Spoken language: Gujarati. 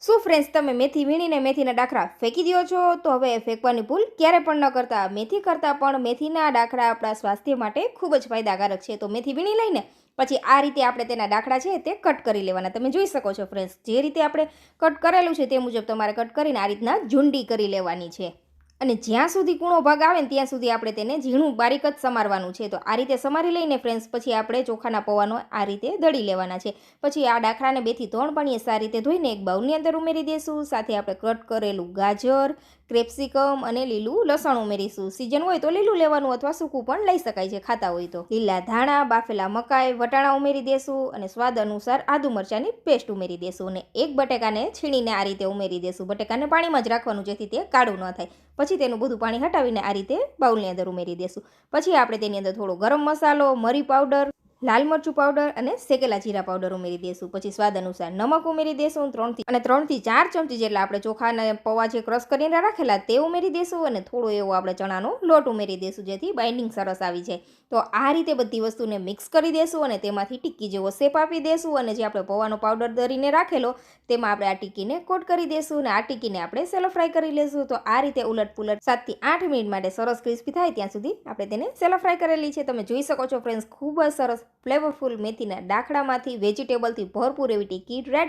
શું ફ્રેન્ડ્સ તમે મેથી વીણીને મેથીના ડાખરા ફેંકી દો છો? તો હવે ફેંકવાની ભૂલ ક્યારે પણ ન કરતા. મેથી કરતાં પણ મેથીના ડાખરા આપણા સ્વાસ્થ્ય માટે ખૂબ જ ફાયદાકારક છે. તો મેથી વીણી લઈને પછી આ રીતે આપણે તેના ડાખરા છે તે કટ કરી લેવાના. તમે જોઈ શકો છો ફ્રેન્ડ્સ, જે રીતે આપણે કટ કરેલું છે તે મુજબ તમારે કટ કરીને આ રીતના ઝુંડી કરી લેવાની છે. અને જ્યાં સુધી કૂણો ભાગ આવે ને ત્યાં સુધી આપણે તેને ઝીણું બારીક જ સમારવાનું છે. તો આ રીતે સમારી લઈને ફ્રેન્ડ્સ પછી આપણે ચોખાના પૌવાનો આ રીતે દળી લેવાના છે. પછી આ ડાખરાને 2 થી 3 પાણીએ સારી રીતે ધોઈને એક બાઉલની અંદર ઉમેરી દઈશું. સાથે આપણે કટ કરેલું ગાજર, ક્રેપ્સિકમ અને લીલું લસણ ઉમેરીશું. સિઝન હોય તો લીલું લેવાનું અથવા સૂકું પણ લઈ શકાય છે ખાતા હોય તો. લીલા ધાણા, બાફેલા મકાઈ, વટાણા ઉમેરી દેશું અને સ્વાદ અનુસાર આદુ મરચાંની પેસ્ટ ઉમેરી દેશું. અને એક બટેકાને છીણીને આ રીતે ઉમેરી દેશું. બટેકાને પાણીમાં જ રાખવાનું જેથી તે કાળું ન થાય. પછી તેનું બધું પાણી હટાવીને આ રીતે બાઉલની અંદર ઉમેરી દેશું. પછી આપણે તેની અંદર થોડો ગરમ મસાલો, મરી પાવડર, લાલ મરચું પાવડર અને શેકેલા જીરા પાવડર ઉમેરી દઈશું. પછી સ્વાદ અનુસાર નમક ઉમેરી દઈશું. 3 થી 4 ચમચી જેટલા આપણે ચોખાના પૌવા જે ક્રશ કરીને રાખેલા તે ઉમેરી દઈશું. અને થોડો એવો આપણે ચણાનો લોટ ઉમેરી દઈશું જેથી બાઇન્ડિંગ સરસ આવી જાય. તો આ રીતે બધી વસ્તુને મિક્સ કરી દઈશું અને તેમાંથી ટિક્કી જેવો શેપ આપી દઈશું. અને જે આપણે પૌવાનો પાવડર દળીને રાખેલો તેમાં આપણે આ ટિક્કીને કોટ કરી દઈશું. અને આ ટિક્કીને આપણે સેલો ફ્રાય કરી લઈશું. તો આ રીતે ઉલટ પુલટ 7 થી 8 મિનિટ માટે સરસ ક્રિસ્પી થાય ત્યાં સુધી આપણે તેને સેલો ફ્રાય કરેલી છે. તમે જોઈ શકો છો ફ્રેન્ડ્સ, ખૂબ જ સરસ ફ્લેવરફુલ મેથીના ડાખડામાંથી વેજીટેબલથી ભરપૂર એવી ટિક્કી રેડી